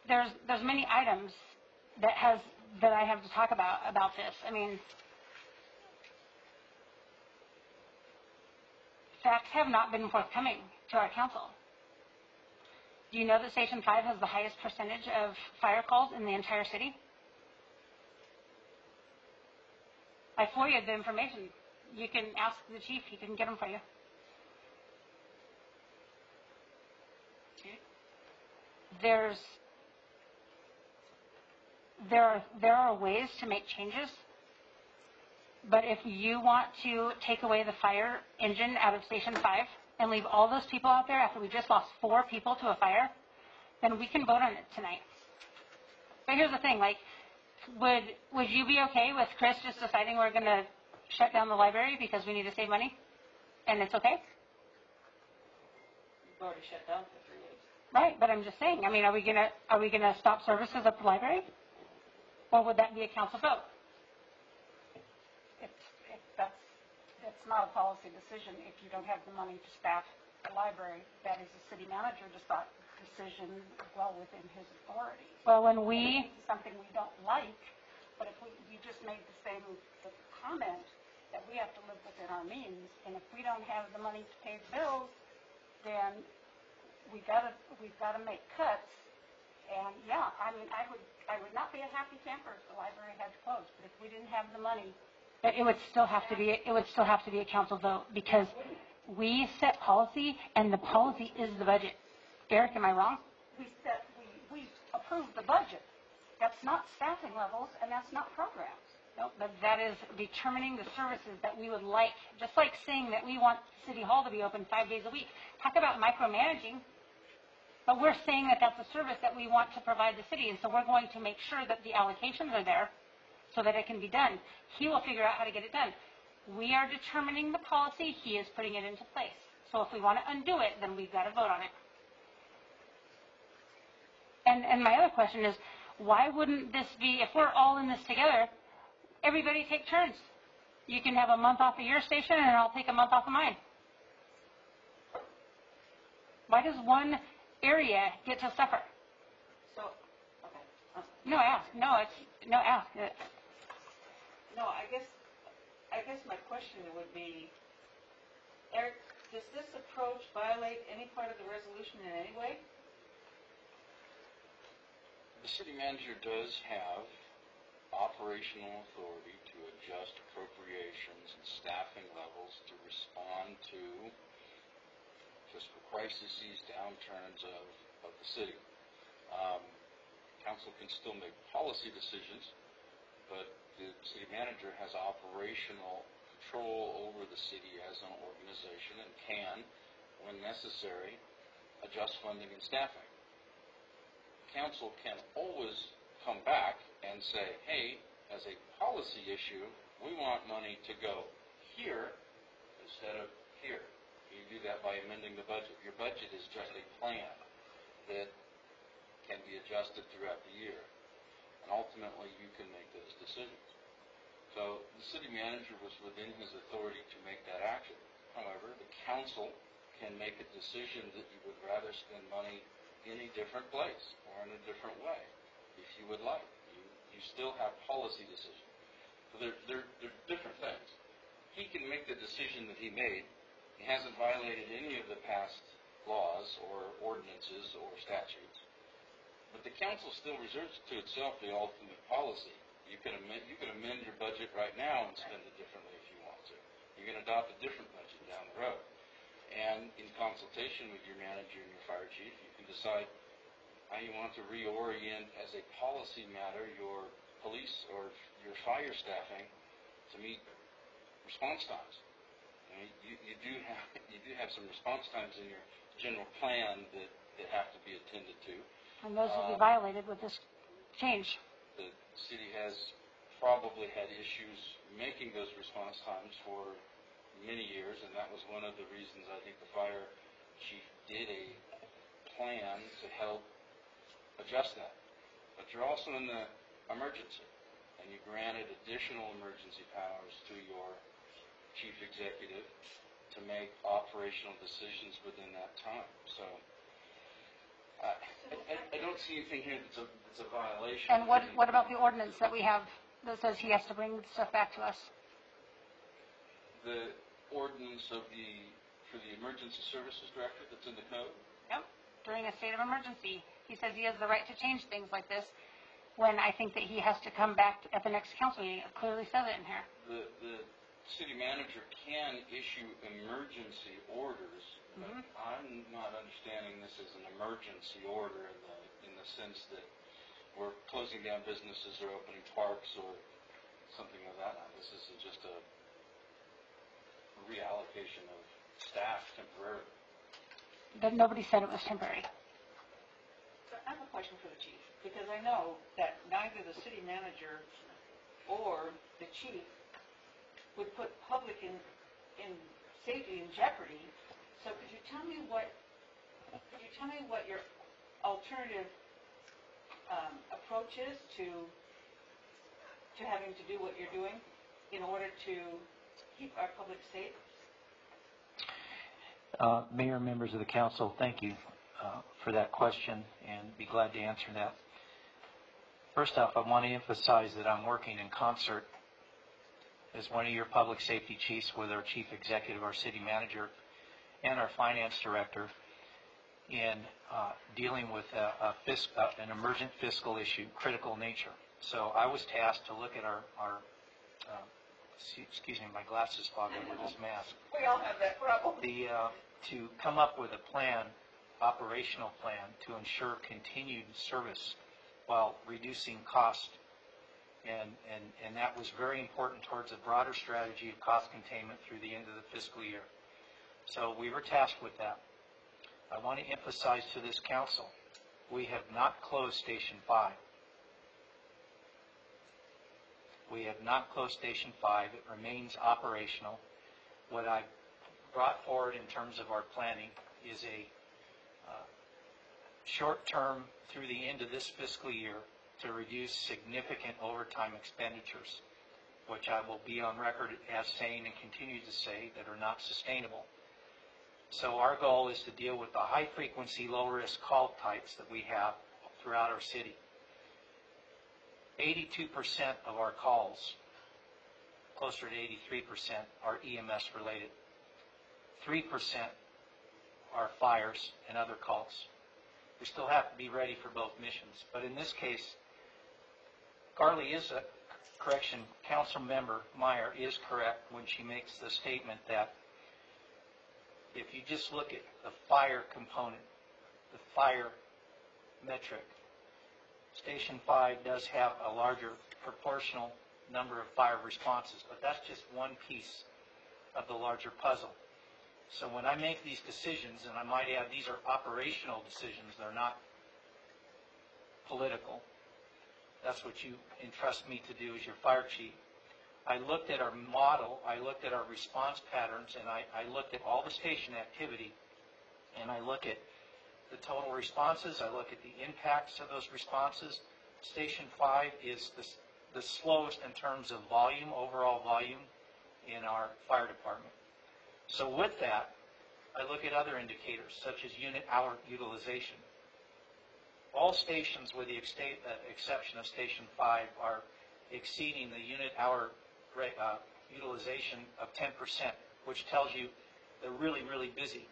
there's many items that I have to talk about this. I mean, facts have not been forthcoming to our council. Do you know that Station 5 has the highest percentage of fire calls in the entire city? I FOIA'd the information. You can ask the chief, he can get them for you. There are ways to make changes, but if you want to take away the fire engine out of Station 5 and leave all those people out there after we just lost 4 people to a fire, then we can vote on it tonight. But here's the thing, like, would you be okay with Chris just deciding we're going to shut down the library because we need to save money, and it's okay? We've already shut down for 3 days. Right, but I'm just saying. I mean, are we gonna stop services at the library, or would that be a council vote? It's not a policy decision if you don't have the money to staff the library. That is a city manager decision well within his authority. Well, when we something we don't like, but if you just made the comment that we have to live within our means, and if we don't have the money to pay the bills, then we've got to make cuts. And yeah, I mean, I would not be a happy camper if the library had to close, but if we didn't have the money, it would still have to be a council vote, because we set policy, and the policy is the budget. Eric, am I wrong? We approve the budget. That's not staffing levels, and that's not programs. No, but that is determining the services that we would like. Just like saying that we want City Hall to be open 5 days a week. Talk about micromanaging. But we're saying that that's a service that we want to provide the city, and so we're going to make sure that the allocations are there so that it can be done. He will figure out how to get it done. We are determining the policy. He is putting it into place. So if we want to undo it, then we've got to vote on it. And my other question is, why wouldn't this be, if we're all in this together, everybody take turns? You can have a month off of your station, and I'll take a month off of mine. Why does one area get to suffer? So, okay. No, ask. No, ask. No, I guess my question would be, Eric, does this approach violate any part of the resolution in any way? The city manager does have operational authority to adjust appropriations and staffing levels to respond to fiscal crises, downturns of the city. Council can still make policy decisions, but the city manager has operational control over the city as an organization and can, when necessary, adjust funding and staffing. Council can always come back and say, hey, as a policy issue, we want money to go here instead of here. You do that by amending the budget. Your budget is just a plan that can be adjusted throughout the year. And ultimately, you can make those decisions. So the city manager was within his authority to make that action. However, the council can make a decision that you would rather spend money in a different place or in a different way, if you would like. You still have policy decisions. So they're different things. He can make the decision that he made. He hasn't violated any of the past laws or ordinances or statutes. But the council still reserves to itself the ultimate policy. You can amend your budget right now and spend it differently if you want to. You can adopt a different budget down the road. And in consultation with your manager and your fire chief, you can decide how you want to reorient as a policy matter your police or your fire staffing to meet response times. You do have some response times in your general plan that have to be attended to. And those will be violated with this change. The city has probably had issues making those response times for many years, and that was one of the reasons I think the fire chief did a plan to help adjust that. But you're also in the emergency, and you granted additional emergency powers to your chief executive to make operational decisions within that time. So I don't don't see anything here that's a violation. And what about the ordinance that we have that says he has to bring stuff back to us? The ordinance for the emergency services director that's in the code? Yep. During a state of emergency, he says he has the right to change things like this, when I think that he has to come back at the next council meeting. It clearly says it in here. The city manager can issue emergency orders, but I'm not understanding this as an emergency order in the sense that we're closing down businesses or opening parks or something of that. This is just a reallocation of staff temporarily. But nobody said it was temporary. So I have a question for the chief, because I know that neither the city manager or the chief would put public in safety in jeopardy. So could you tell me what your alternative approach is to having to do what you're doing in order to keep our public safe? Mayor, members of the council, thank you for that question, and be glad to answer that. First off, I want to emphasize that I'm working in concert as one of your public safety chiefs with our chief executive, our city manager, and our finance director in dealing with an emergent fiscal issue, critical nature. So I was tasked to look at our excuse me, my glasses fog over this mask. We all have that problem. To come up with a plan, operational plan, to ensure continued service while reducing cost. And that was very important towards a broader strategy of cost containment through the end of the fiscal year. So we were tasked with that. I want to emphasize to this council, we have not closed Station 5. We have not closed Station 5. It remains operational. What I brought forward in terms of our planning is a short-term through the end of this fiscal year to reduce significant overtime expenditures, which I will be on record as saying and continue to say that are not sustainable. So our goal is to deal with the high-frequency, low-risk call types that we have throughout our city. 82% of our calls, closer to 83%, are EMS related. 3% are fires and other calls. We still have to be ready for both missions. But in this case, Carly is a correction. Council member Meyer is correct when she makes the statement that if you just look at the fire component, the fire metric, Station 5 does have a larger proportional number of fire responses, but that's just one piece of the larger puzzle. So when I make these decisions, and I might add these are operational decisions, they're not political. That's what you entrust me to do as your fire chief. I looked at our model, I looked at our response patterns, and I looked at all the station activity, and I look at the total responses, I look at the impacts of those responses. Station 5 is the slowest in terms of volume, overall volume, in our fire department. So with that, I look at other indicators, such as unit hour utilization. All stations, with the exception of Station 5, are exceeding the unit hour utilization of 10%, which tells you they're really, really busy.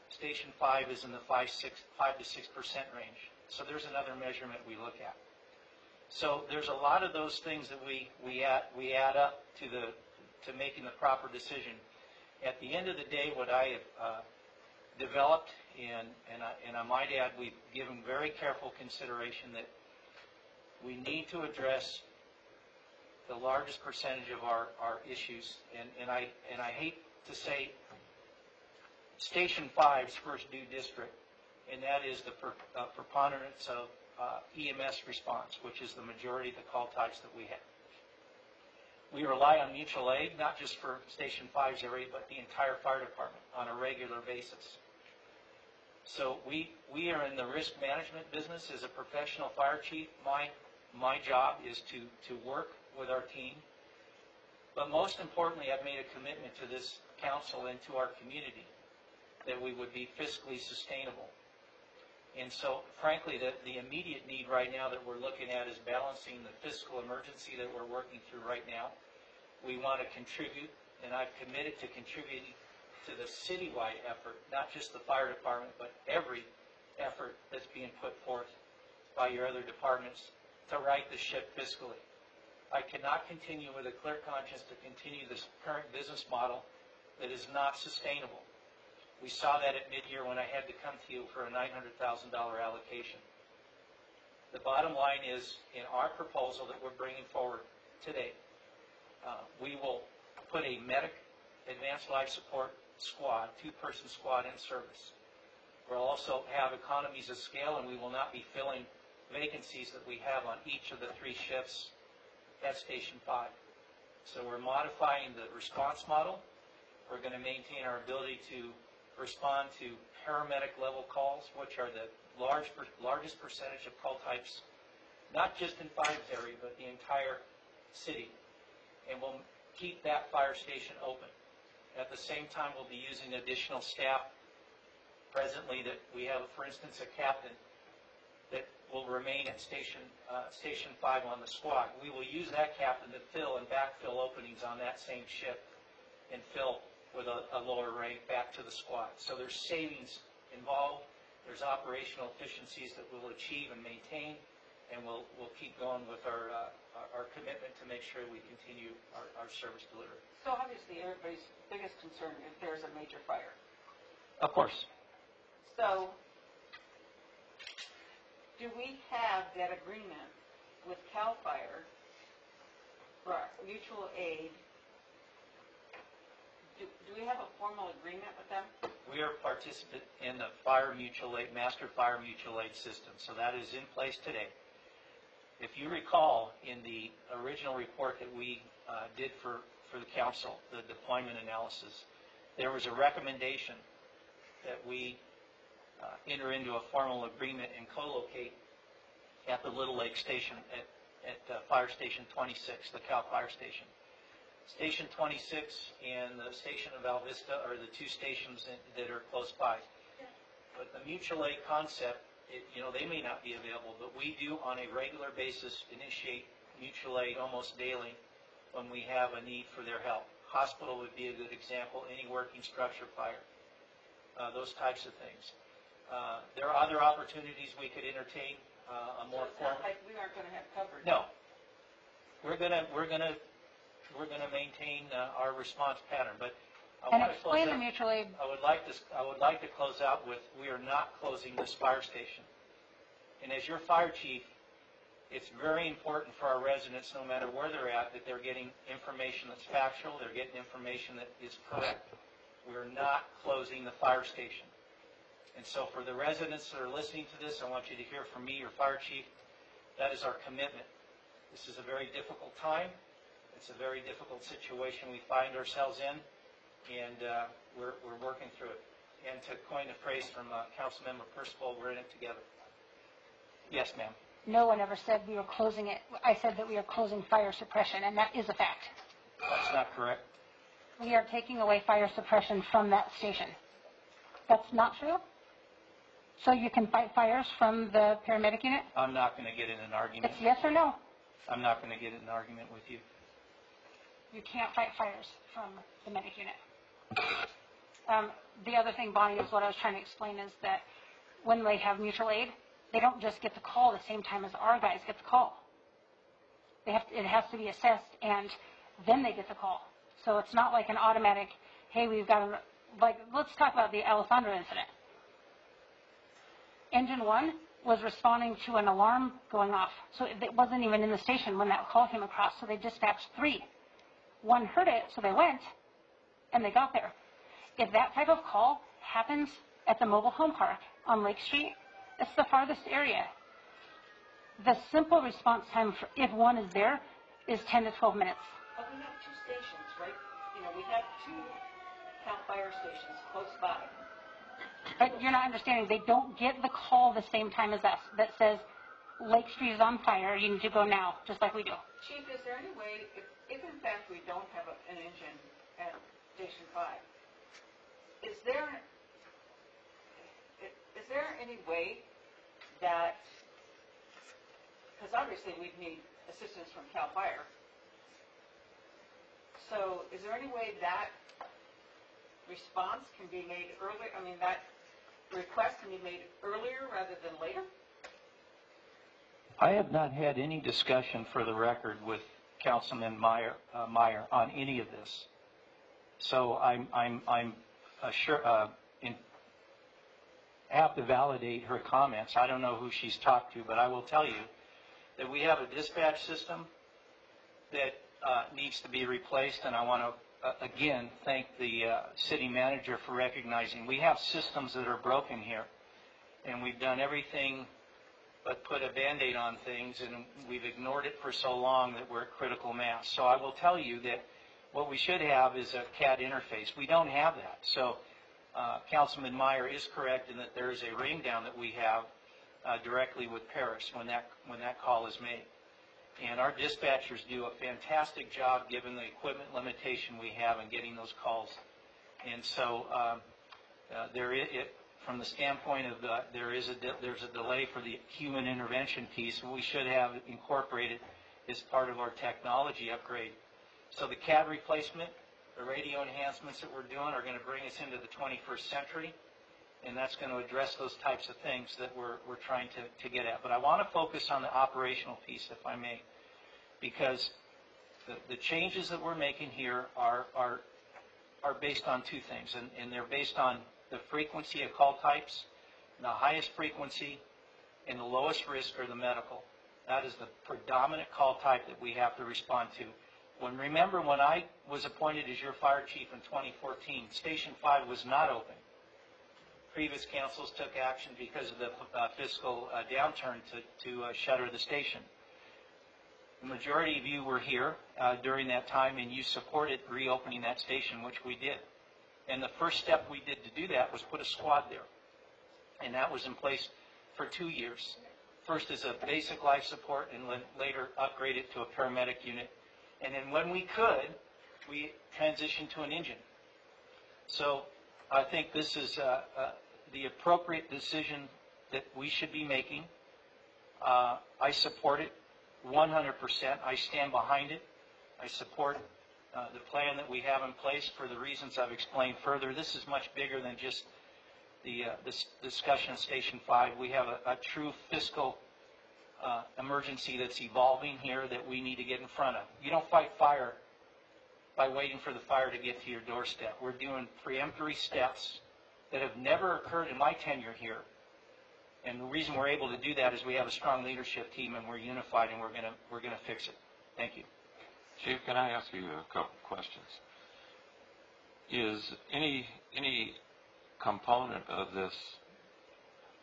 Station 5 is in the 5 to 6% range. So there's another measurement we look at. So there's a lot of those things that we add up to making the proper decision. At the end of the day, what I have developed, and I might add, we've given very careful consideration that we need to address the largest percentage of our issues, and I hate to say Station 5's first due district, and that is the preponderance of EMS response, which is the majority of the call types that we have. We rely on mutual aid, not just for Station 5's area, but the entire fire department on a regular basis. So we are in the risk management business as a professional fire chief. My job is to work with our team. But most importantly, I've made a commitment to this council and to our community that we would be fiscally sustainable. And so frankly, the immediate need right now that we're looking at is balancing the fiscal emergency that we're working through right now. We want to contribute, and I've committed to contributing to the citywide effort, not just the fire department, but every effort that's being put forth by your other departments to right the ship fiscally. I cannot continue with a clear conscience to continue this current business model that is not sustainable. We saw that at mid-year when I had to come to you for a $900,000 allocation. The bottom line is, in our proposal that we're bringing forward today, we will put a medic advanced life support squad, two-person squad in service. We'll also have economies of scale, and we will not be filling vacancies that we have on each of the 3 shifts at Station 5. So we're modifying the response model. We're going to maintain our ability to respond to paramedic level calls, which are the largest percentage of call types, not just in Fives area, but the entire city. And we'll keep that fire station open. At the same time, we'll be using additional staff presently that we have, for instance, a captain that will remain at Station 5 on the squad. We will use that captain to fill and backfill openings on that same shift and fill with a lower rate back to the squad. So there's savings involved, there's operational efficiencies that we'll achieve and maintain, and we'll keep going with our commitment to make sure we continue our service delivery. So obviously everybody's biggest concern is there's a major fire. Of course. So do we have that agreement with CAL FIRE for mutual aid? Do we have a formal agreement with them? We are participant in the fire mutual aid, master fire mutual aid system, so that is in place today. If you recall, in the original report that we did for the council, the deployment analysis, there was a recommendation that we enter into a formal agreement and co-locate at the Little Lake Station at Fire Station 26, the CAL Fire Station. Station 26 and the station of Val Vista are the 2 stations that are close by. But the mutual aid concept, they may not be available, but we do on a regular basis initiate mutual aid almost daily when we have a need for their help. Hospital would be a good example, any working structure fire, those types of things. There are other opportunities we could entertain, a more formal. It's not like we aren't going to have coverage. No, we're gonna maintain our response pattern. But I And want to close explain the out. mutual aid. I would like to close out with, we are not closing this fire station. And as your fire chief, it's very important for our residents, no matter where they're at, that they're getting information that's factual, they're getting information that is correct. We're not closing the fire station. And so for the residents that are listening to this, I want you to hear from me, your fire chief, that is our commitment. This is a very difficult time. It's a very difficult situation we find ourselves in, and we're working through it. And to coin a phrase from Councilmember Percival, we're in it together. Yes, ma'am. No one ever said we were closing it. I said that we are closing fire suppression, and that is a fact. That's not correct. We are taking away fire suppression from that station. That's not true? So you can fight fires from the paramedic unit? I'm not going to get in an argument. It's yes or no. I'm not going to get in an argument with you. You can't fight fires from the medic unit. The other thing, Bonnie, is what I was trying to explain is that when they have mutual aid, they don't just get the call the same time as our guys get the call. It has to be assessed, and then they get the call. So it's not like an automatic, hey, we've got let's talk about the Alessandro incident. Engine 1 was responding to an alarm going off. So it wasn't even in the station when that call came across, so they dispatched 3. 1 heard it, so they went, and they got there. If that type of call happens at the mobile home park on Lake Street, it's the farthest area. The simple response time, if one is there, is 10 to 12 minutes. But we have 2 stations, right? We have 2 CAL FIRE stations close by. But you're not understanding. They don't get the call the same time as us that says, Lake Street is on fire, you need to go now, just like we do. Chief, is there any way, if in fact we don't have an engine at Station 5, is there any way that, because obviously we'd need assistance from CAL FIRE. So is there any way that response can be made earlier, I mean, that request can be made earlier rather than later? I have not had any discussion, for the record, with Councilman Meyer on any of this. So I have to validate her comments. I don't know who she's talked to, but I will tell you that we have a dispatch system that needs to be replaced, and I want to again thank the city manager for recognizing we have systems that are broken here, and we've done everything but put a Band-Aid on things, and we've ignored it for so long that we're at critical mass. So I will tell you that what we should have is a CAD interface. We don't have that. So Councilman Meyer is correct in that there is a ring down that we have directly with Paris when that call is made. And our dispatchers do a fantastic job given the equipment limitation we have in getting those calls. And so from the standpoint of there's a delay for the human intervention piece, we should have incorporated as part of our technology upgrade. So the CAD replacement, the radio enhancements that we're doing are going to bring us into the 21st century, and that's going to address those types of things that we're trying to get at. But I want to focus on the operational piece, if I may, because the changes that we're making here are based on two things, and they're based on the frequency of call types. The highest frequency and the lowest risk are the medical. That is the predominant call type that we have to respond to. Remember when I was appointed as your fire chief in 2014, Station 5 was not open. Previous councils took action because of the fiscal downturn to shutter the station. The majority of you were here during that time, and you supported reopening that station, which we did. And the first step we did to do that was put a squad there. And that was in place for 2 years. First as a basic life support, and later upgraded to a paramedic unit. And then when we could, we transitioned to an engine. So I think this is the appropriate decision that we should be making. I support it 100%. I stand behind it. I support the plan that we have in place for the reasons I've explained further. This is much bigger than just this discussion of Station 5. We have a true fiscal emergency that's evolving here that we need to get in front of. You don't fight fire by waiting for the fire to get to your doorstep. We're doing preemptory steps that have never occurred in my tenure here. And the reason we're able to do that is we have a strong leadership team, and we're unified, and we're gonna fix it. Thank you. Chief, can I ask you a couple questions? Is any component of this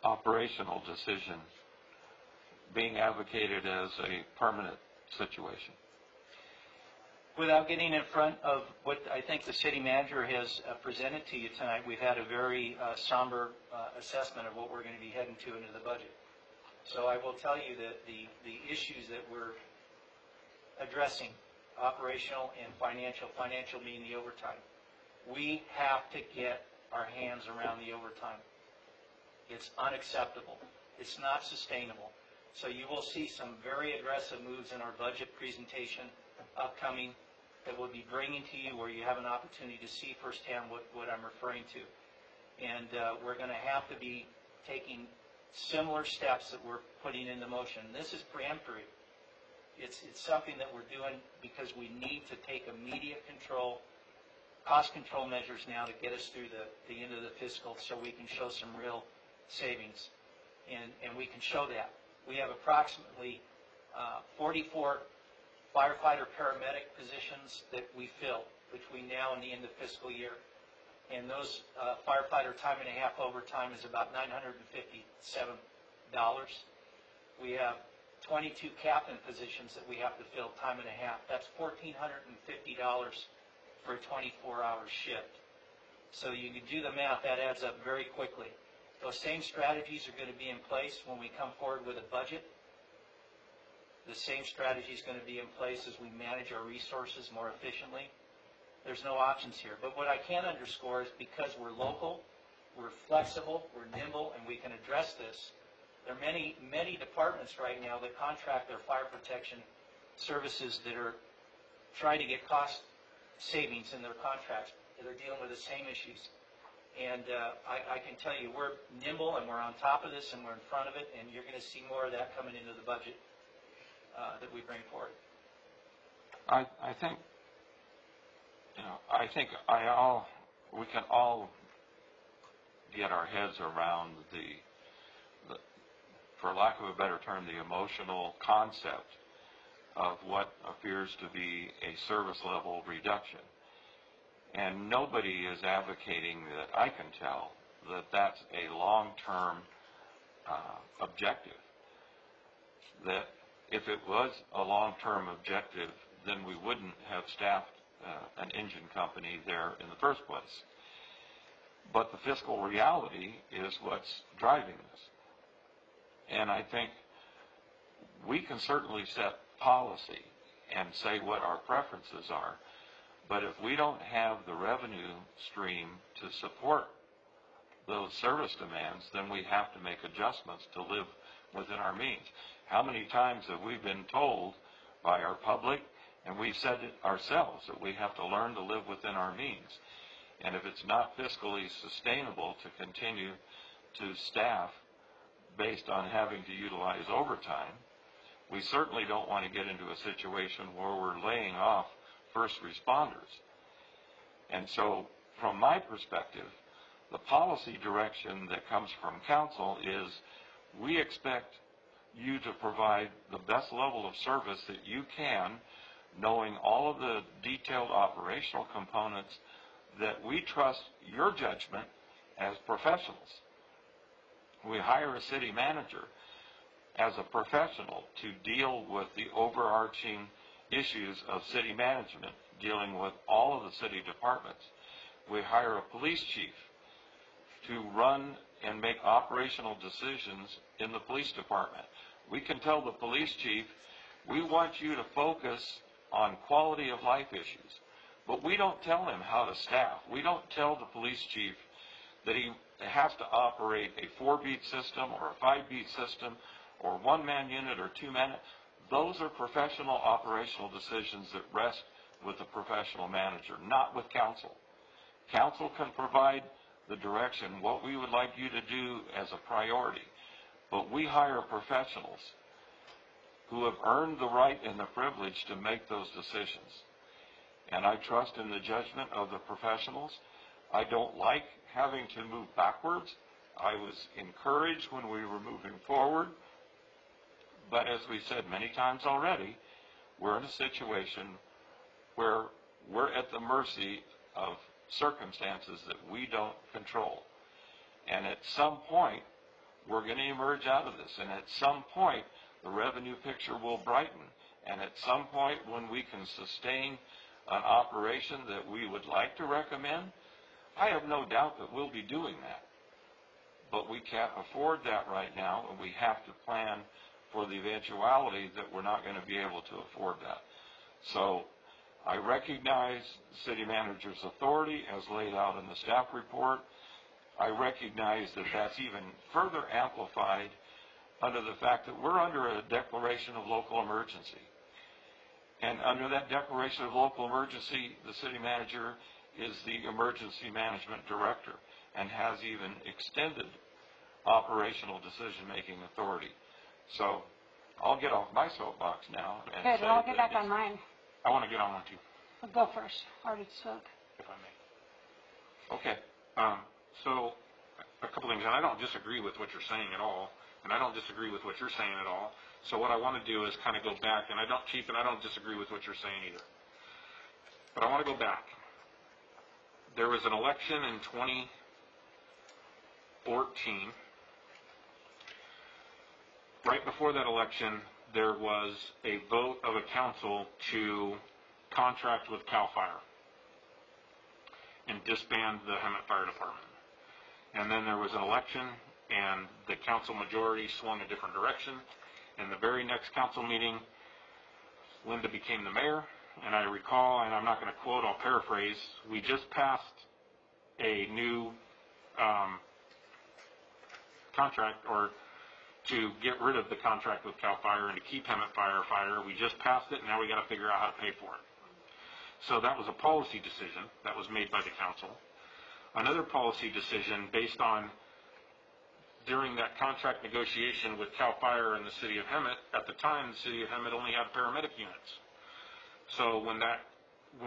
operational decision being advocated as a permanent situation? Without getting in front of what I think the city manager has presented to you tonight, we've had a very somber assessment of what we're going to be heading to into the budget. So I will tell you that the issues that we're addressing, operational and financial meaning the overtime, we have to get our hands around the overtime. It's unacceptable. It's not sustainable. So you will see some very aggressive moves in our budget presentation upcoming that we'll be bringing to you, where you have an opportunity to see firsthand what I'm referring to. And we're going to have to be taking similar steps that we're putting into motion. This is preemptory. It's something that we're doing because we need to take immediate control, cost control measures now to get us through the end of the fiscal, so we can show some real savings. And we can show that. We have approximately 44 firefighter paramedic positions that we fill between now and the end of fiscal year. And those firefighter time and a half overtime is about $957. We have 22 captain positions that we have to fill time and a half. That's $1,450 for a 24-hour shift. So you can do the math, that adds up very quickly. Those same strategies are going to be in place when we come forward with a budget. The same strategy is going to be in place as we manage our resources more efficiently. There's no options here. But what I can underscore is because we're local, we're flexible, we're nimble, and we can address this, There are many departments right now that contract their fire protection services that are trying to get cost savings in their contracts. They're dealing with the same issues. And I can tell you, we're nimble and we're on top of this and we're in front of it, and you're going to see more of that coming into the budget that we bring forward. I think, we can all get our heads around the, for lack of a better term, the emotional concept of what appears to be a service level reduction. And nobody is advocating, that I can tell, that that's a long-term objective. That if it was a long-term objective, then we wouldn't have staffed an engine company there in the first place. But the fiscal reality is what's driving this. And I think we can certainly set policy and say what our preferences are, but if we don't have the revenue stream to support those service demands, then we have to make adjustments to live within our means. How many times have we been told by our public, and we've said it ourselves, that we have to learn to live within our means? And if it's not fiscally sustainable to continue to staff based on having to utilize overtime, we certainly don't want to get into a situation where we're laying off first responders. And so, from my perspective, the policy direction that comes from council is we expect you to provide the best level of service that you can, knowing all of the detailed operational components, that we trust your judgment as professionals. We hire a city manager as a professional to deal with the overarching issues of city management, dealing with all of the city departments. We hire a police chief to run and make operational decisions in the police department. We can tell the police chief, we want you to focus on quality of life issues, but we don't tell him how to staff. We don't tell the police chief that he has to operate a 4-beat system or a 5-beat system or one-man unit or two-man. Those are professional operational decisions that rest with the professional manager, not with council. Council can provide the direction, what we would like you to do as a priority, but we hire professionals who have earned the right and the privilege to make those decisions. And I trust in the judgment of the professionals. I don't like having to move backwards. I was encouraged when we were moving forward. But as we said many times already, we're in a situation where we're at the mercy of circumstances that we don't control. And at some point, we're going to emerge out of this. And at some point, the revenue picture will brighten. And at some point, when we can sustain an operation that we would like to recommend, I have no doubt that we'll be doing that. But we can't afford that right now, and we have to plan for the eventuality that we're not going to be able to afford that. So I recognize the city manager's authority as laid out in the staff report. I recognize that that's even further amplified under the fact that we're under a declaration of local emergency. And under that declaration of local emergency, the city manager is the emergency management director and has even extended operational decision-making authority. So I'll get off my soapbox now. And Good, and I'll get back on mine. I want to get on one too, Go first. Already spoke. if I may. Okay. So a couple things, and I don't disagree with what you're saying at all, and I don't disagree with what you're saying at all. So what I want to do is kind of go back, and I don't disagree with what you're saying either. But I want to go back. There was an election in 2014. Right before that election, there was a vote of a council to contract with CAL FIRE and disband the Hemet Fire Department. And then there was an election, and the council majority swung a different direction. In the very next council meeting, Linda became the mayor, and I recall, and I'm not going to quote, I'll paraphrase, we just passed a new contract or to get rid of the contract with CAL FIRE and to keep Hemet firefighter. We just passed it, and now we got to figure out how to pay for it. So that was a policy decision that was made by the council. Another policy decision based on during that contract negotiation with CAL FIRE and the city of Hemet, at the time the city of Hemet only had paramedic units. So when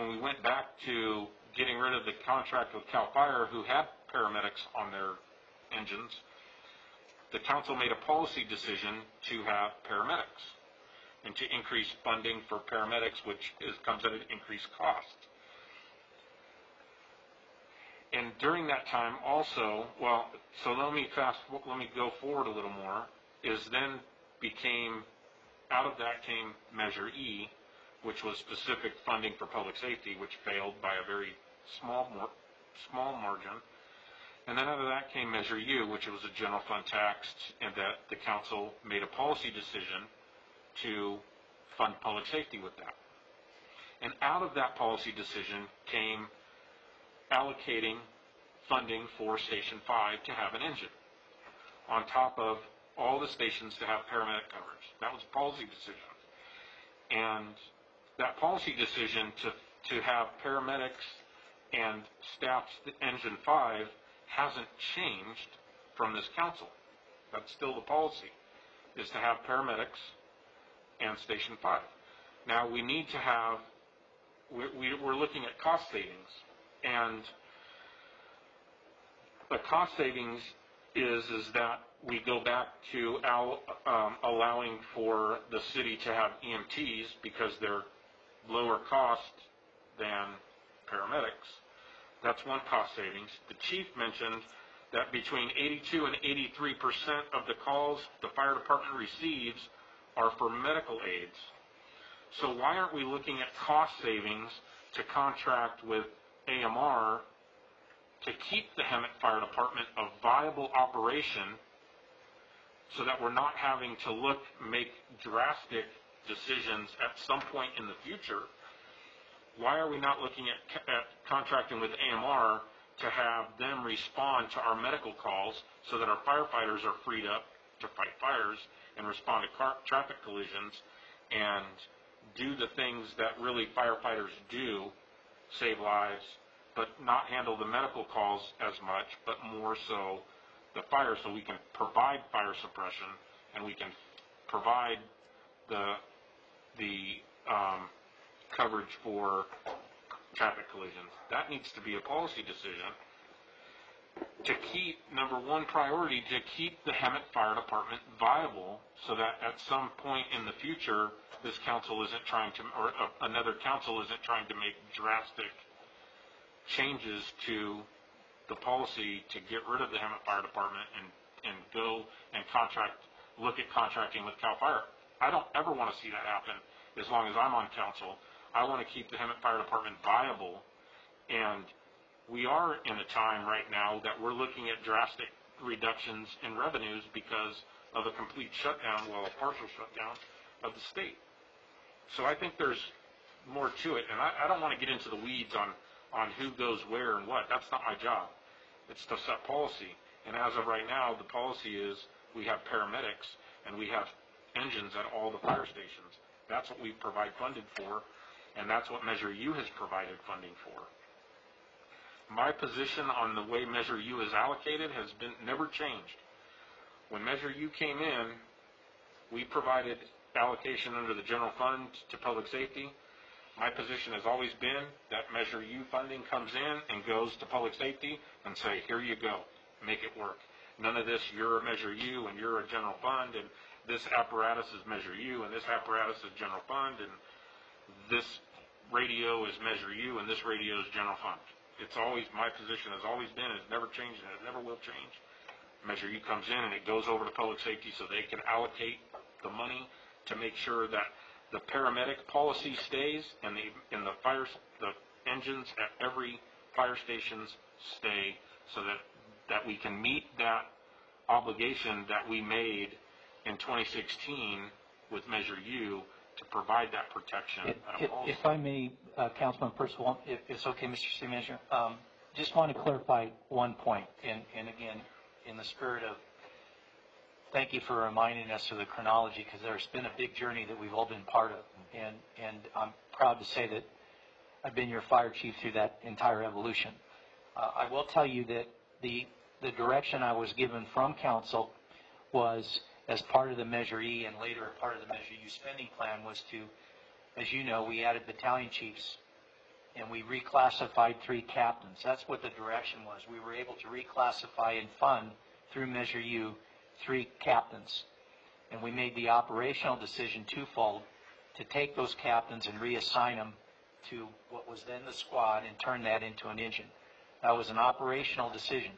we went back to getting rid of the contract with CAL FIRE, who had paramedics on their engines, the council made a policy decision to have paramedics and to increase funding for paramedics, which comes at an increased cost. And during that time also, so let me go forward a little more, then out of that came Measure E, which was specific funding for public safety, which failed by a very small margin. And then out of that came Measure U, which was a general fund tax, and that the council made a policy decision to fund public safety with that. And out of that policy decision came allocating funding for Station 5 to have an engine, on top of all the stations to have paramedic coverage. That was a policy decision. And that policy decision to have paramedics and staff Engine 5 hasn't changed from this council. That's still the policy, is to have paramedics and Station 5. Now we need to have, we're looking at cost savings, and the cost savings is that we go back to allowing for the city to have EMTs because they're lower cost than paramedics. That's one cost savings. The chief mentioned that between 82 and 83% of the calls the fire department receives are for medical aids. So why aren't we looking at cost savings to contract with AMR to keep the Hemet Fire Department a viable operation so that we're not having to make drastic decisions at some point in the future? Why are we not looking at contracting with AMR to have them respond to our medical calls so that our firefighters are freed up to fight fires and respond to traffic collisions and do the things that really firefighters do, save lives, but not handle the medical calls as much, but more so the fire, so we can provide fire suppression and we can provide the coverage for traffic collisions. That needs to be a policy decision to keep, number one priority, to keep the Hemet Fire Department viable so that at some point in the future, this council isn't trying to, or another council isn't trying to make drastic changes to the policy to get rid of the Hemet Fire Department and go and look at contracting with CAL FIRE. I don't ever want to see that happen as long as I'm on council. I want to keep the Hemet Fire Department viable, and we are in a time right now that we're looking at drastic reductions in revenues because of a complete shutdown, a partial shutdown of the state. So I think there's more to it, and I don't want to get into the weeds on who goes where and what. That's not my job. It's to set policy, and as of right now, the policy is we have paramedics and we have engines at all the fire stations. That's what we provide funded for, and that's what Measure U has provided funding for. My position on the way Measure U is allocated has never changed. When Measure U came in, we provided allocation under the general fund to public safety. My position has always been that Measure U funding comes in and goes to public safety and say, here you go, make it work. None of this, you're a Measure U and you're a general fund, and this apparatus is Measure U and this apparatus is general fund, and this radio is Measure U and this radio is general fund. It's always, my position has always been, it's never changed, and it never will change. Measure U comes in and it goes over to public safety so they can allocate the money to make sure that the paramedic policy stays and the engines at every fire stations stay, so that we can meet that obligation that we made in 2016 with Measure U to provide that protection. If I may, Councilman Percival, if it's okay, Mr. City Manager, just want to clarify one point, and again, in the spirit of thank you for reminding us of the chronology, because there's been a big journey that we've all been part of. And I'm proud to say that I've been your fire chief through that entire evolution. I will tell you that the direction I was given from council was, as part of the Measure E and later a part of the Measure U spending plan, was to, as you know, we added battalion chiefs and we reclassified 3 captains. That's what the direction was. We were able to reclassify and fund through Measure U 3 captains. And we made the operational decision twofold: to take those captains and reassign them to what was then the squad and turn that into an engine. That was an operational decision.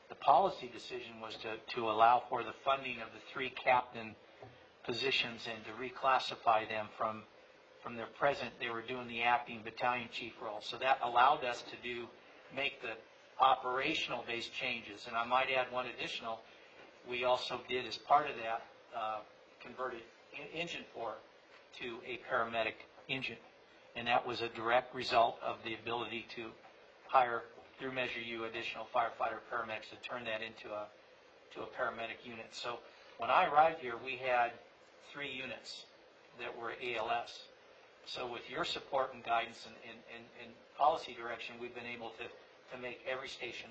The policy decision was to allow for the funding of the 3 captain positions and to reclassify them from their present. They were doing the acting battalion chief role. So that allowed us to make the operational based changes. And I might add one additional. We also did, as part of that, converted Engine 4 to a paramedic engine. And that was a direct result of the ability to hire, through Measure U, additional firefighter paramedics to turn that into a paramedic unit. So when I arrived here, we had 3 units that were ALS. So with your support and guidance and policy direction, we've been able to make every station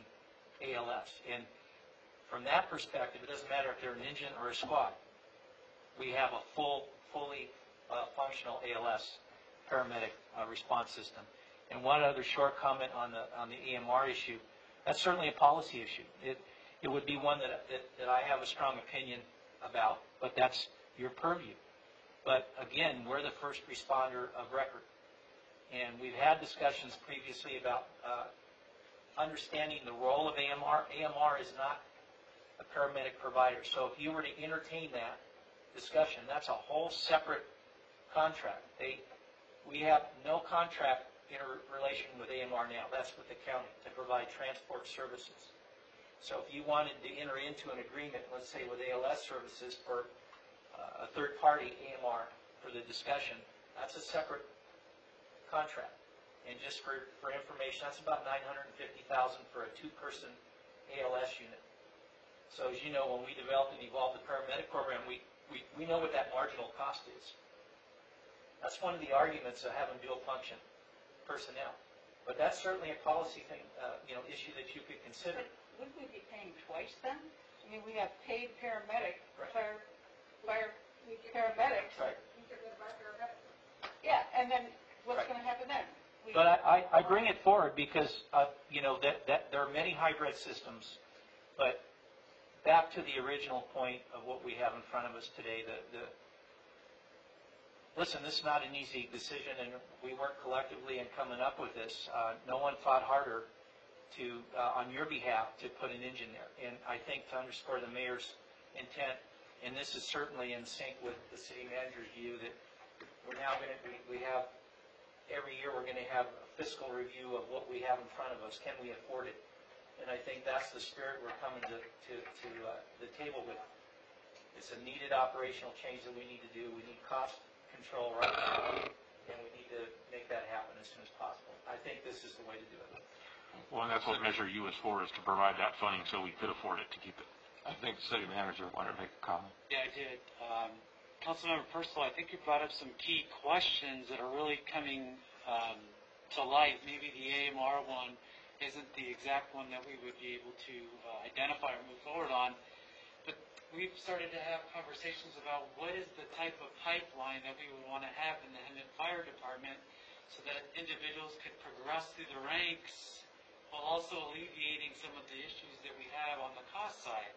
ALS. And from that perspective, it doesn't matter if they're an engine or a squad. We have a fully functional ALS paramedic response system. And one other short comment on the EMR issue. That's certainly a policy issue. It would be one that I have a strong opinion about, but that's your purview. But again, we're the first responder of record. And we've had discussions previously about understanding the role of AMR. AMR is not a paramedic provider. So if you were to entertain that discussion, that's a whole separate contract. We have no contract interrelation with AMR now. That's with the county to provide transport services. So if you wanted to enter into an agreement, let's say with ALS services for a third party AMR for the discussion, that's a separate contract. And just for information, that's about $950,000 for a 2-person ALS unit. So as you know, when we developed and evolved the paramedic program, we know what that marginal cost is. That's one of the arguments of having dual function personnel. But that's certainly a policy thing, issue that you could consider. But wouldn't we be paying twice then? I mean, we have paid paramedic, fire paramedics. Right. Yeah, and then what's Right. going to happen then? But I bring it forward because, that there are many hybrid systems. But back to the original point of what we have in front of us today, listen, this is not an easy decision, and we worked collectively in coming up with this. No one fought harder on your behalf to put an engine there. And I think to underscore the mayor's intent, and this is certainly in sync with the city manager's view, that we're now going to, we have, every year we're going to have a fiscal review of what we have in front of us. Can we afford it? And I think that's the spirit we're coming to the table with. It's a needed operational change that we need to do. We need cost control right now, and we need to make that happen as soon as possible. I think this is the way to do it. Well, and that's what Measure U is for, is to provide that funding so we could afford it to keep it. I think the city manager wanted to make a comment. Yeah, I did. Councilmember Purcell, I think you brought up some key questions that are really coming to light. Maybe the AMR one isn't the exact one that we would be able to identify or move forward on. But we've started to have conversations about what is the type of pipeline that we would want to have in the Hemet Fire Department so that individuals could progress through the ranks while also alleviating some of the issues that we have on the cost side.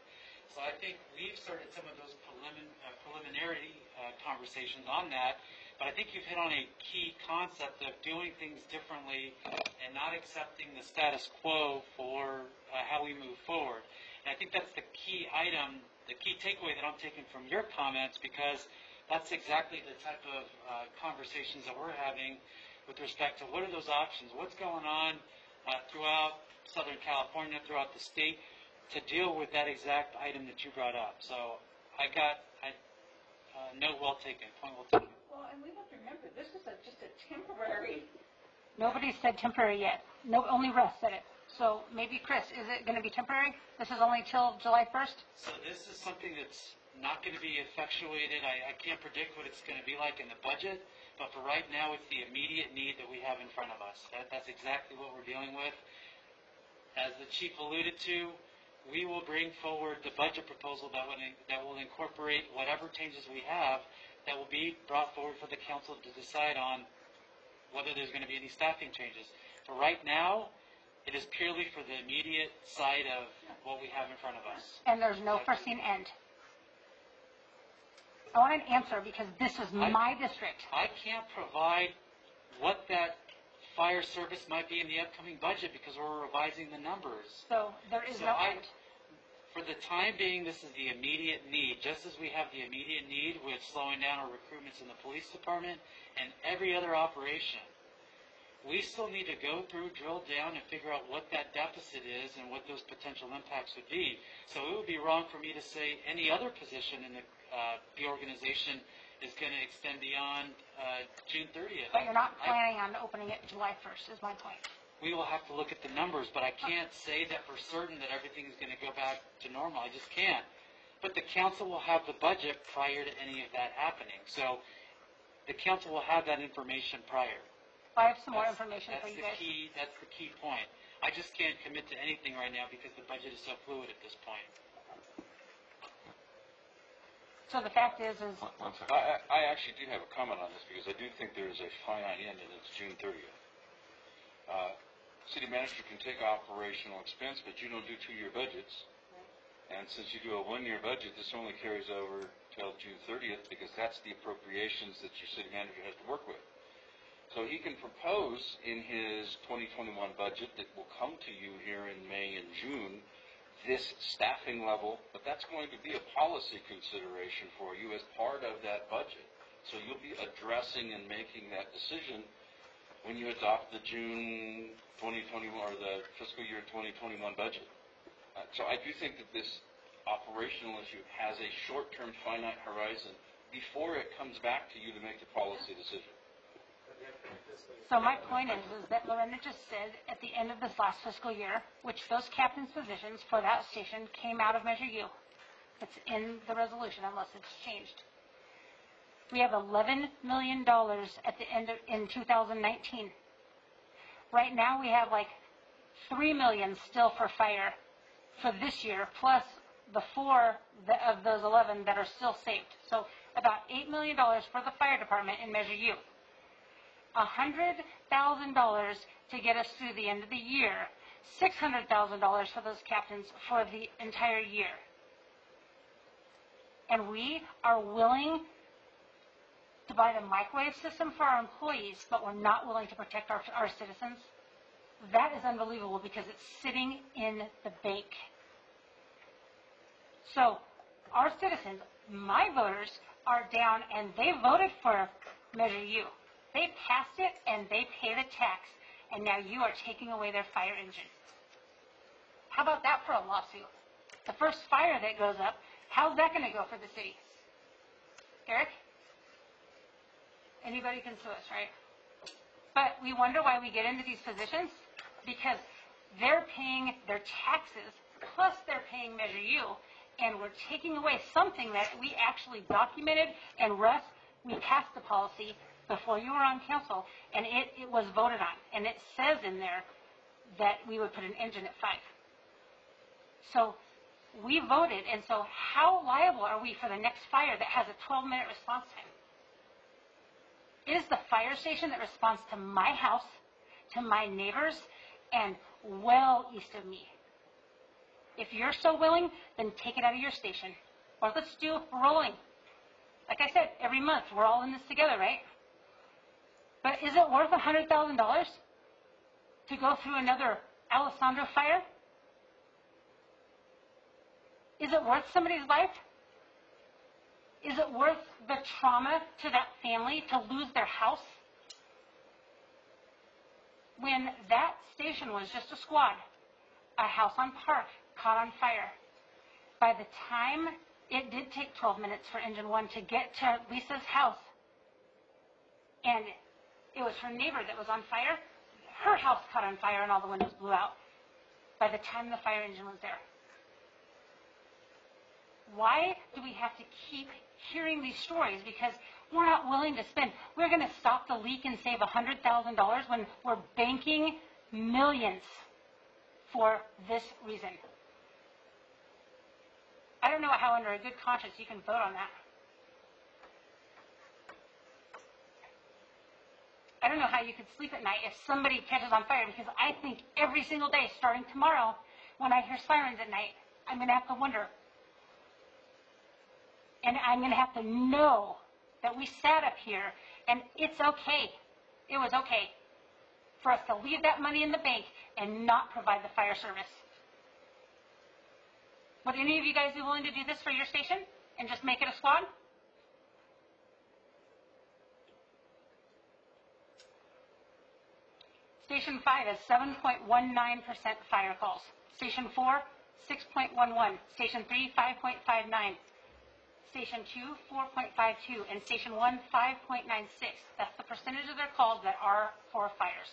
So I think we've started some of those preliminary conversations on that, but I think you've hit on a key concept of doing things differently and not accepting the status quo for how we move forward. And I think that's the key item, the key takeaway that I'm taking from your comments, because that's exactly the type of conversations that we're having with respect to what are those options, what's going on throughout Southern California, throughout the state, to deal with that exact item that you brought up. So note well taken, point well taken. Well, and we have to remember, this is just a temporary. Nobody said temporary yet. No, only Russ said it. So maybe, Chris, is it going to be temporary? This is only till July 1st? So this is something that's not going to be effectuated. I can't predict what it's going to be like in the budget, but for right now, it's the immediate need that we have in front of us. That's exactly what we're dealing with. As the chief alluded to, we will bring forward the budget proposal that will incorporate whatever changes we have that will be brought forward for the council to decide on whether there's going to be any staffing changes. For right now, it is purely for the immediate side of what we have in front of us. And there's no foreseen end. I want an answer because this is my district. I can't provide what that fire service might be in the upcoming budget because we're revising the numbers. So there is no end. For the time being, this is the immediate need. Just as we have the immediate need with slowing down our recruitments in the police department and every other operation, we still need to go through, drill down, and figure out what that deficit is and what those potential impacts would be. So it would be wrong for me to say any other position in the organization is going to extend beyond June 30th. But you're not planning on opening it July 1st, is my point. We will have to look at the numbers, but I can't say that for certain that everything is going to go back to normal. I just can't. But the council will have the budget prior to any of that happening. So the council will have that information prior. I have some more information for you guys. That's the key point. I just can't commit to anything right now because the budget is so fluid at this point. So the fact is One second. I actually do have a comment on this because I do think there is a finite end and it's June 30th. City manager can take operational expense, but you don't do 2-year budgets. And since you do a 1-year budget, this only carries over till June 30th because that's the appropriations that your city manager has to work with. So he can propose in his 2021 budget that will come to you here in May and June this staffing level, but that's going to be a policy consideration for you as part of that budget. So you'll be addressing and making that decision when you adopt the June 2021 or the fiscal year 2021 budget. So I do think that this operational issue has a short-term finite horizon before it comes back to you to make the policy decision. So my point is that Lorena just said at the end of this last fiscal year, which those captain's positions for that station came out of Measure U. It's in the resolution unless it's changed. We have $11 million at the end of, in 2019. Right now we have like $3 million still for fire for this year, plus the 4 of those 11 that are still saved. So about $8 million for the fire department in Measure U. $100,000 to get us through the end of the year. $600,000 for those captains for the entire year. And we are willing to buy the microwave system for our employees, but we're not willing to protect our citizens. That is unbelievable because it's sitting in the bank. So our citizens, my voters, are down and they voted for Measure U. They passed it and they pay the tax, and now you are taking away their fire engine. How about that for a lawsuit? The first fire that goes up, how's that going to go for the city? Eric? Anybody can sue us, right? But we wonder why we get into these positions, because they're paying their taxes, plus they're paying Measure U, and we're taking away something that we actually documented, and Russ, we passed the policy before you were on council, and it was voted on, and it says in there that we would put an engine at 5. So we voted, and so how liable are we for the next fire that has a 12-minute response time? It is the fire station that responds to my house, to my neighbors, and well east of me. If you're so willing, then take it out of your station. Or let's do rolling. Like I said, every month, we're all in this together, right? But is it worth $100,000 to go through another Alessandro fire? Is it worth somebody's life? Is it worth the trauma to that family to lose their house? When that station was just a squad, a house on Park caught on fire. By the time it did take 12 minutes for Engine 1 to get to Lisa's house, and it was her neighbor that was on fire, her house caught on fire and all the windows blew out by the time the fire engine was there. Why do we have to keep hearing these stories? Because we're not willing to spend. We're going to stop the leak and save $100,000 when we're banking millions for this reason. I don't know how under a good conscience you can vote on that. I don't know how you could sleep at night if somebody catches on fire, because I think every single day, starting tomorrow, when I hear sirens at night, I'm going to have to wonder. And I'm going to have to know that we sat up here, and it's okay. It was okay for us to leave that money in the bank and not provide the fire service. Would any of you guys be willing to do this for your station and just make it a squad? Station 5 has 7.19% fire calls. Station 4, 6.11. Station 3, 5.59. Station 2, 4.52. And Station 1, 5.96. That's the percentage of their calls that are for fires.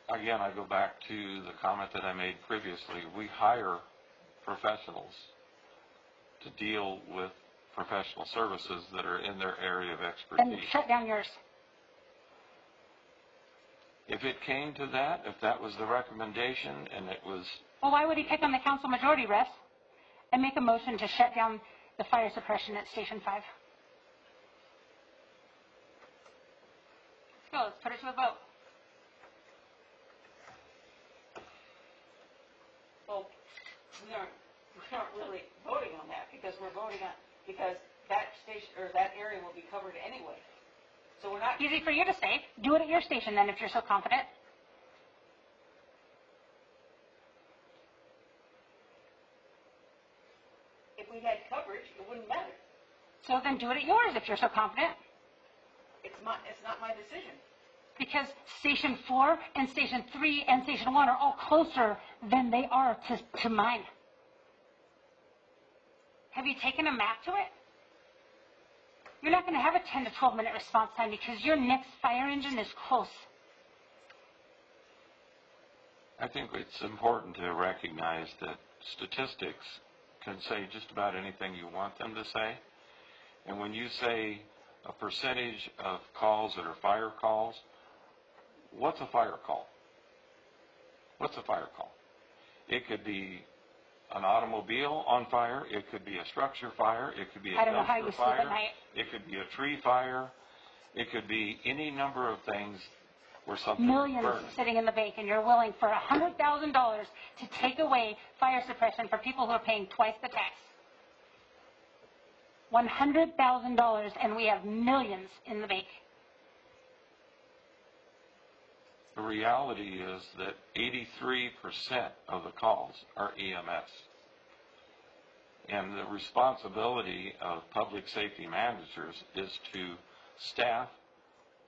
Again, I go back to the comment that I made previously. We hire professionals to deal with professional services that are in their area of Then expertise. shut down yours. If it came to that, if that was the recommendation and it was, Well, why would he pick on the council majority, Russ, and make a motion to shut down the fire suppression at Station 5? Let's go. Let's put it to a vote. Well, we aren't really voting on that, because we're voting on, because that station, or that area will be covered anyway. So we're not, Easy for you to say. Do it at your station then if you're so confident. if we had coverage, it wouldn't matter. So then do it at yours if you're so confident. It's not my decision. Because Station 4 and Station 3 and Station 1 are all closer than they are to mine. Have you taken a map to it? You're not going to have a 10 to 12 minute response time because your next fire engine is close. I think it's important to recognize that statistics can say just about anything you want them to say. And when you say a percentage of calls that are fire calls, what's a fire call? What's a fire call? It could be an automobile on fire. It could be a structure fire. It could be a I don't know how you dumpster sleep at fire. night. It could be a tree fire. It could be any number of things where something is Millions burning. sitting in the bank, and you're willing for $100,000 to take away fire suppression for people who are paying twice the tax. $100,000, and we have millions in the bank. The reality is that 83% of the calls are EMS. And the responsibility of public safety managers is to staff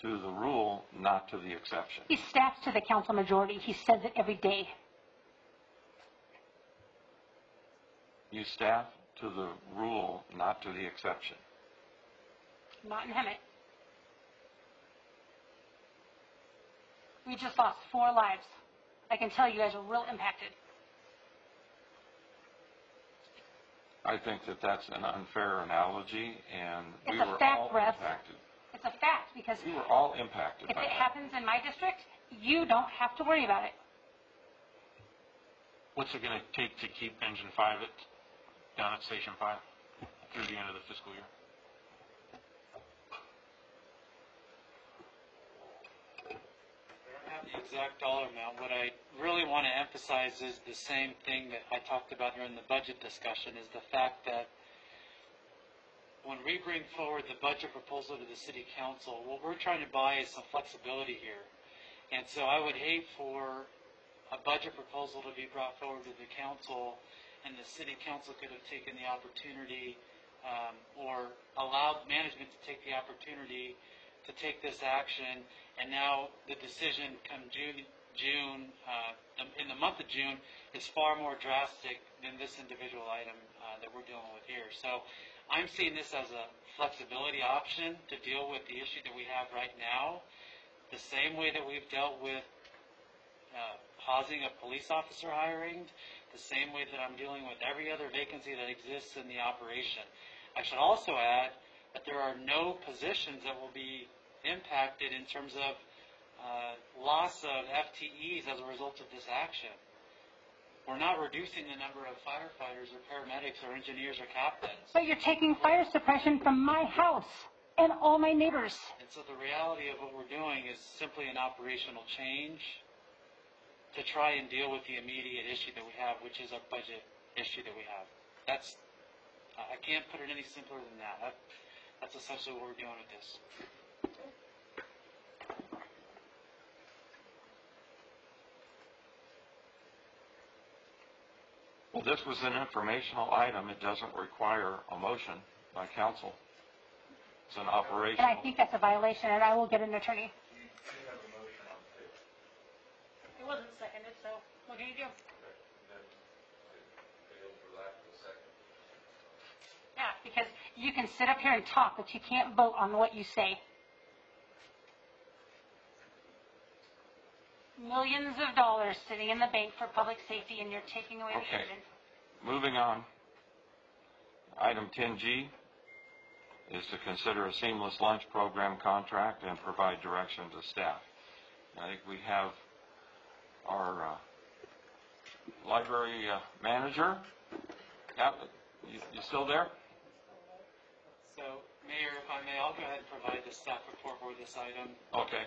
to the rule, not to the exception. He staffs to the council majority. He says it every day. You staff to the rule, not to the exception. Not in Hemet. We just lost 4 lives. I can tell you guys are real impacted. I think that that's an unfair analogy, and we It's a were fact, all Russ. impacted. It's a fact because We were all impacted if by it that. happens in my district, you don't have to worry about it. What's it going to take to keep Engine 5 down at Station 5 through the end of the fiscal year? I don't have the exact dollar amount. What I really want to emphasize is the same thing that I talked about during the budget discussion, is the fact that when we bring forward the budget proposal to the city council, what we're trying to buy is some flexibility here. And so I would hate for a budget proposal to be brought forward to the council, and the city council could have taken the opportunity or allowed management to take the opportunity to take this action, and now the decision come June, in the month of June, is far more drastic than this individual item that we're dealing with here. So I'm seeing this as a flexibility option to deal with the issue that we have right now, the same way that we've dealt with pausing of police officer hiring, the same way that I'm dealing with every other vacancy that exists in the operation. I should also add that there are no positions that will be impacted in terms of loss of FTEs as a result of this action. We're not reducing the number of firefighters or paramedics or engineers or captains. But you're taking fire suppression from my house and all my neighbors. And so the reality of what we're doing is simply an operational change to try and deal with the immediate issue that we have, which is a budget issue that we have. That's, I can't put it any simpler than that. That's essentially what we're doing with this. Well, this was an informational item. It doesn't require a motion by council. It's an And operational. I think that's a violation, and I will get an attorney. It wasn't seconded, so what do you do? Yeah, because you can sit up here and talk, but you can't vote on what you say. Millions of dollars sitting in the bank for public safety, and you're taking away the Okay. engine. Moving on. Item 10G is to consider a seamless lunch program contract and provide direction to staff. I think we have our library manager. Yeah, you still there? So, Mayor, if I may, I'll go ahead and provide the staff report for this item. Okay.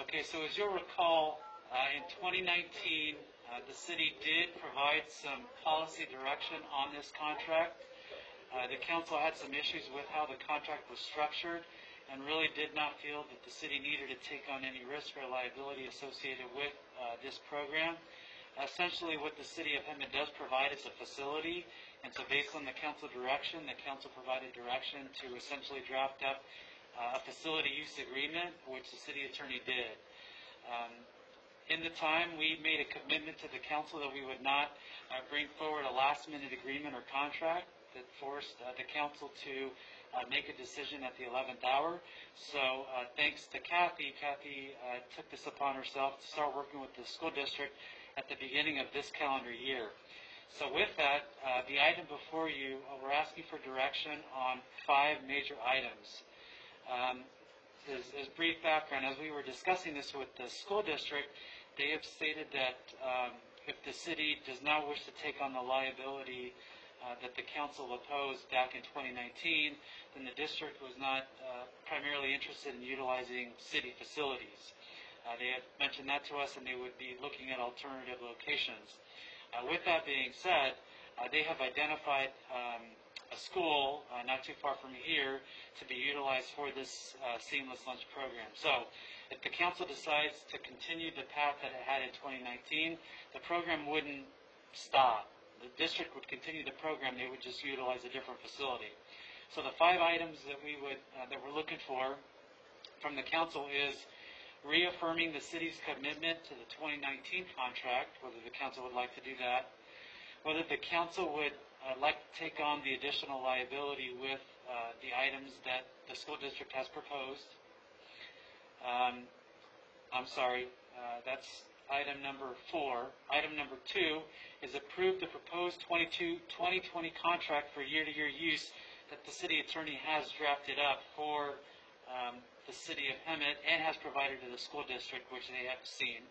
Okay, so as you'll recall, in 2019, the city did provide some policy direction on this contract. The council had some issues with how the contract was structured and really did not feel that the city needed to take on any risk or liability associated with this program. Essentially, what the city of Hemet does provide is a facility, and so based on the council direction, the council provided direction to essentially draft up a facility use agreement, which the city attorney did. In the time, we made a commitment to the council that we would not bring forward a last-minute agreement or contract that forced the council to make a decision at the 11th hour. So thanks to Kathy, Kathy took this upon herself to start working with the school district at the beginning of this calendar year. So with that, the item before you, we're asking for direction on 5 major items. As brief background, as we were discussing this with the school district, they have stated that if the city does not wish to take on the liability that the council opposed back in 2019, then the district was not primarily interested in utilizing city facilities. They had mentioned that to us, and they would be looking at alternative locations. With that being said, they have identified a school not too far from here to be utilized for this seamless lunch program. So if the council decides to continue the path that it had in 2019, the program wouldn't stop. The district would continue the program, they would just utilize a different facility. So the 5 items that we're looking for from the council is reaffirming the city's commitment to the 2019 contract, whether the council would like to do that, whether the council would like to take on the additional liability with the items that the school district has proposed. That's item number 4. Item number 2 is approve the proposed 2020 contract for year-to-year use that the city attorney has drafted up for the city of Hemet and has provided to the school district, which they have seen.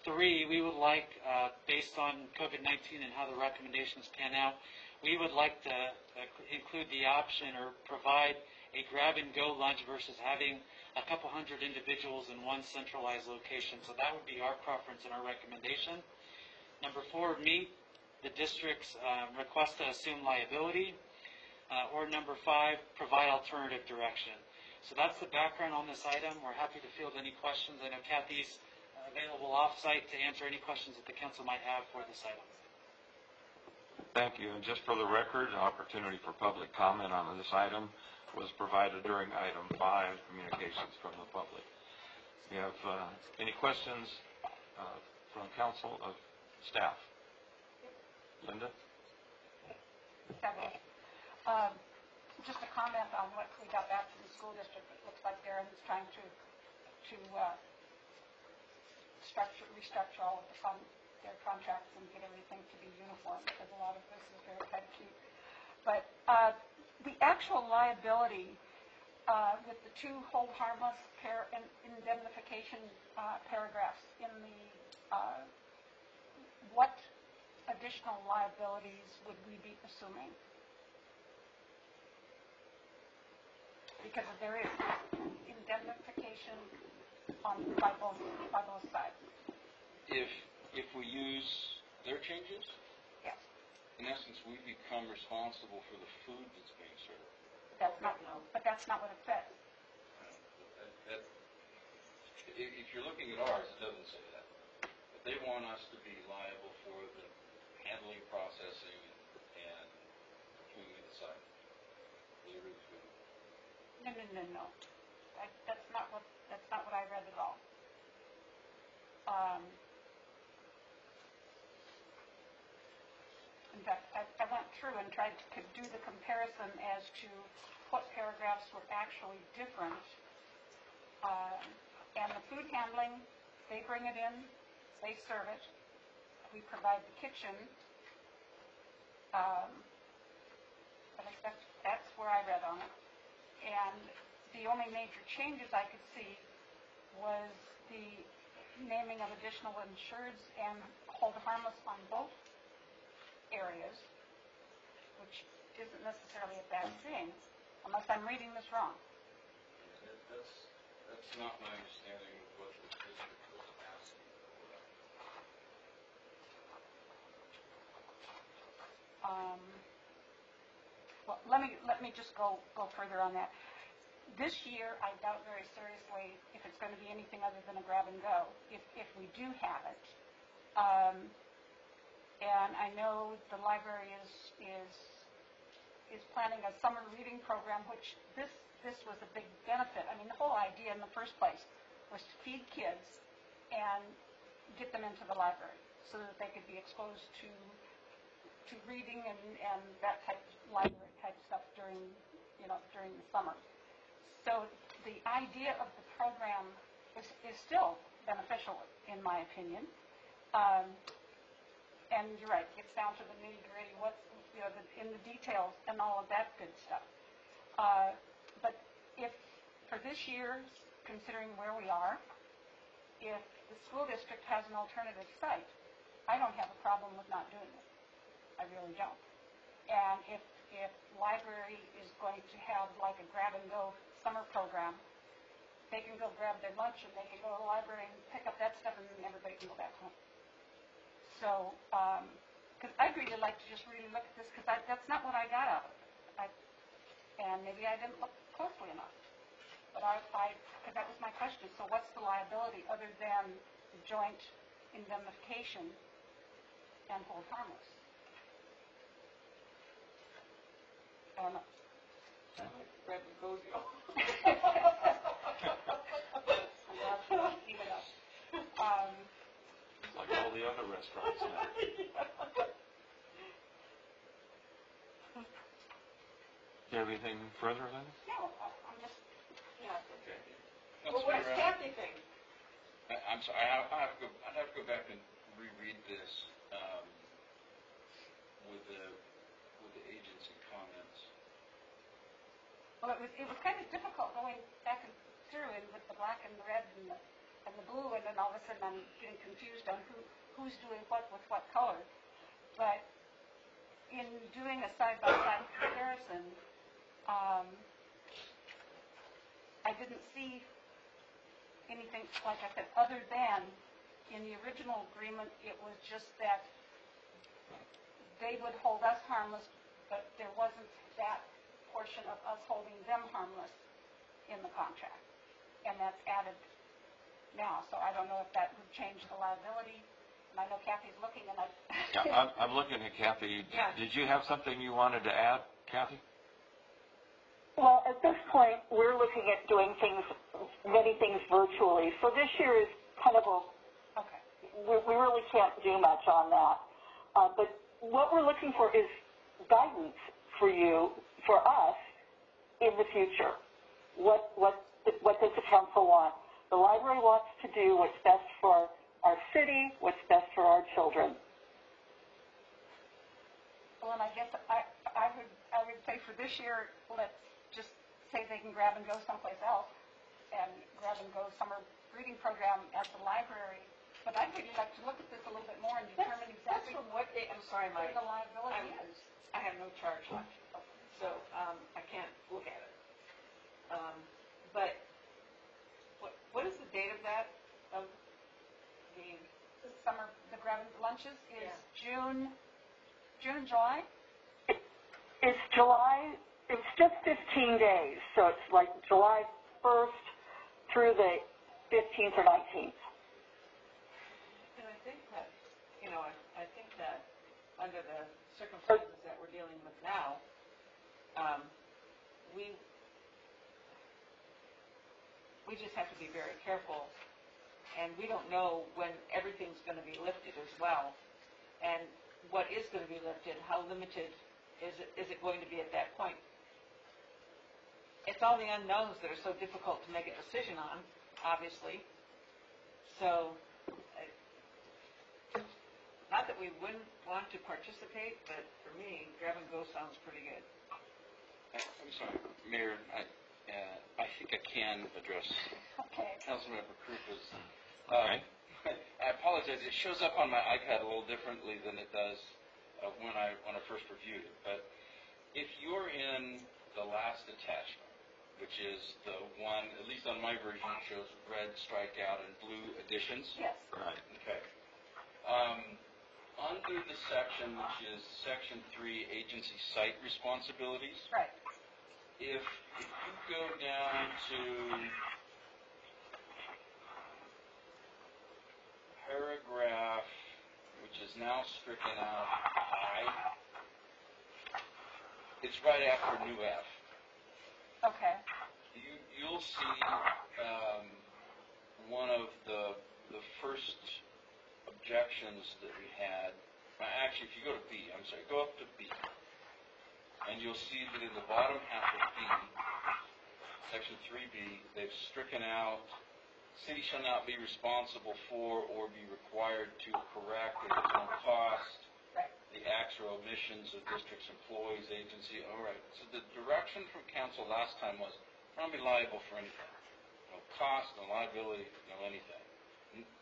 3, we would like, based on COVID-19 and how the recommendations pan out, we would like to include the option or provide a grab-and-go lunch versus having a couple hundred individuals in one centralized location. So that would be our preference and our recommendation. Number 4, meet the district's request to assume liability. Or number 5, provide alternative direction. So that's the background on this item. We're happy to field any questions. I know Kathy's available off-site to answer any questions that the council might have for this item. Thank you. And just for the record, an opportunity for public comment on this item was provided during item 5, communications from the public. You have any questions from council of staff? Linda? just a comment on what we got back from the school district. It looks like Darren's trying to restructure all of their contracts and get everything to be uniform, because a lot of this is very kind of cute. But the actual liability with the two hold harmless indemnification paragraphs in the what additional liabilities would we be assuming? Because there is indemnification by both sides. If we use their changes, Yes. in essence, we become responsible for the food that's being served. But that's not what it says. If you're looking at ours, it doesn't say that. But they want us to be liable for the handling, processing, and cleaning the site. Delivery of food. No. That's not what I read at all. In fact, I went through and tried to do the comparison as to what paragraphs were actually different. And the food handling, they bring it in, they serve it. We provide the kitchen. I think that's where I read on it. And the only major changes I could see was the naming of additional insureds and hold harmless on both areas, which isn't necessarily a bad thing, unless I'm reading this wrong. That's not my understanding of what the district was asking for. Well, let me just go further on that. This year, I doubt very seriously if it's going to be anything other than a grab and go, if we do have it. And I know the library is planning a summer reading program, which this was a big benefit. I mean, the whole idea in the first place was to feed kids and get them into the library so that they could be exposed to reading and that type of library type stuff during the summer. So the idea of the program is still beneficial, in my opinion. And you're right, it gets down to the nitty-gritty, what's, in the details and all of that good stuff. But if, for this year, considering where we are, if the school district has an alternative site, I don't have a problem with not doing it. I really don't. And if library is going to have like a grab-and-go summer program, they can go grab their lunch and they can go to the library and pick up that stuff and then everybody can go back home. So, because I'd really like to just really look at this, because that's not what I got out of it. And maybe I didn't look closely enough. But because that was my question. So what's the liability other than the joint indemnification and hold harmless? I don't know. Grab and go, I'm not sure. Leave it up. Like all the other restaurants now. Do you have anything further, Linda? No, I'm just, Okay. Well, what does Kathy think? I'm sorry, I'd have to go back and reread this with the agency comments. well, it was kind of difficult going back and through it with the black and the red and the blue, and then all of a sudden I'm getting confused on who's doing what with what color. But in doing a side-by-side comparison, I didn't see anything, like I said, other than in the original agreement, it was just that they would hold us harmless, but there wasn't that portion of us holding them harmless in the contract. And that's added now, so I don't know if that would change the liability. And I know Kathy's looking, and Yeah, I'm looking at Kathy. Yeah. Did you have something you wanted to add, Kathy? Well, at this point, we're looking at doing many things virtually. So this year is kind of Okay. we really can't do much on that. But what we're looking for is guidance for you, for us, in the future. What does the council want? The library wants to do what's best for our city, what's best for our children. Well, and I guess I would say for this year, let's just say they can grab and go someplace else and grab and go summer reading program at the library. But I'd really like to look at this a little bit more and determine exactly That's from what day, I'm sorry, what Mike, the liability is. I have no charge left, so, I can't look at it. But, what is the date of that, of the, The summer, the grab and lunches is Yeah. June, July? It's July, it's just 15 days, so it's like July 1st through the 15th or 19th. and I think that, I think that under the circumstances that we're dealing with now, we just have to be very careful, and we don't know when everything's going to be lifted as well, and what is going to be lifted, how limited is it going to be at that point? It's all the unknowns that are so difficult to make a decision on, obviously. So, not that we wouldn't want to participate, but for me, grab and go sounds pretty good. I'm sorry, Mayor, I think I can address Okay. Councilmember Krupa's. Okay. I apologize, it shows up on my iPad a little differently than it does when I first reviewed it. But if you're in the last attachment, which is the one, at least on my version, it shows red strikeout and blue additions. Yes. Right. Okay. Under the section, which is Section 3, Agency Site Responsibilities, Right. if you go down to paragraph, which is now stricken out, I, it's right after new F. Okay. You'll see one of the first objections that we had. Actually, if you go to B, I'm sorry, go up to B, and you'll see that in the bottom half of B, Section 3B, they've stricken out, city shall not be responsible for or be required to correct at its own cost Right. the acts or omissions of district's employees, agency. All right. So the direction from council last time was, we're not be liable for anything. No cost, no liability, no anything.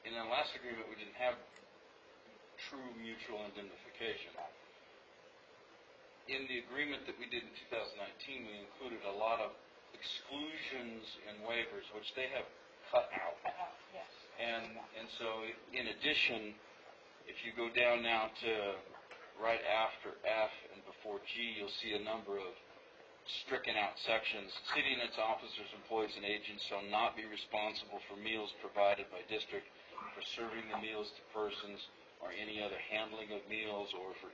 In the last agreement, we didn't have true mutual indemnification. In the agreement that we did in 2019, we included a lot of exclusions and waivers, which they have cut out. Yes. And so, in addition, if you go down now to right after F and before G, you'll see a number of stricken out sections. City and its officers, employees, and agents shall not be responsible for meals provided by district, for serving the meals to persons, or any other handling of meals, or for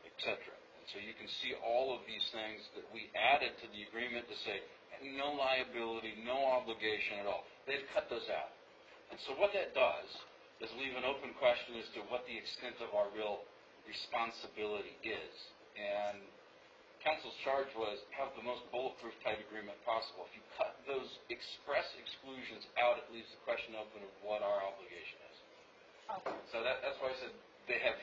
etc. And so you can see all of these things that we added to the agreement to say no liability, no obligation at all. They've cut those out. And so what that does is leave an open question as to what the extent of our real responsibility is. And council's charge was have the most bulletproof type agreement possible. If you cut those express exclusions out, it leaves the question open of what our obligation is. Okay. So that's why I said they have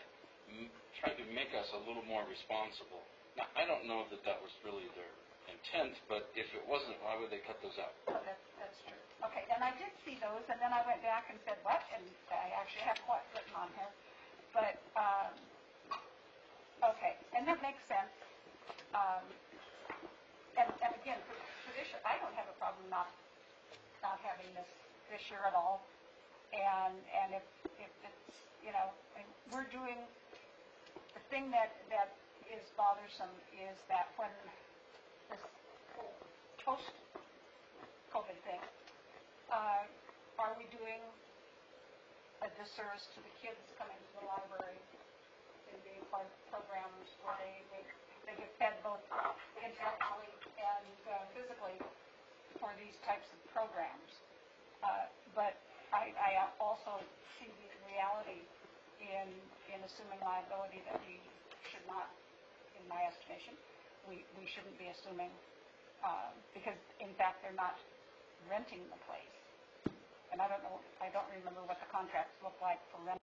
tried to make us a little more responsible. Now, I don't know that that was really their intent, but if it wasn't, why would they cut those out? Oh, that's true. Okay, and I did see those, and then I went back and said, what? And I actually have what written on here. But, okay, and that makes sense. And again, for this year, I don't have a problem not having this year at all. And if it's, and we're doing, the thing that is bothersome is that when this whole post-COVID thing, are we doing a disservice to the kids coming to the library and being part of programs where they get fed both intellectually and physically for these types of programs? But I also see the reality in assuming liability that we should not, in my estimation, we shouldn't be assuming because in fact, they're not renting the place. And I don't remember what the contracts look like for renting.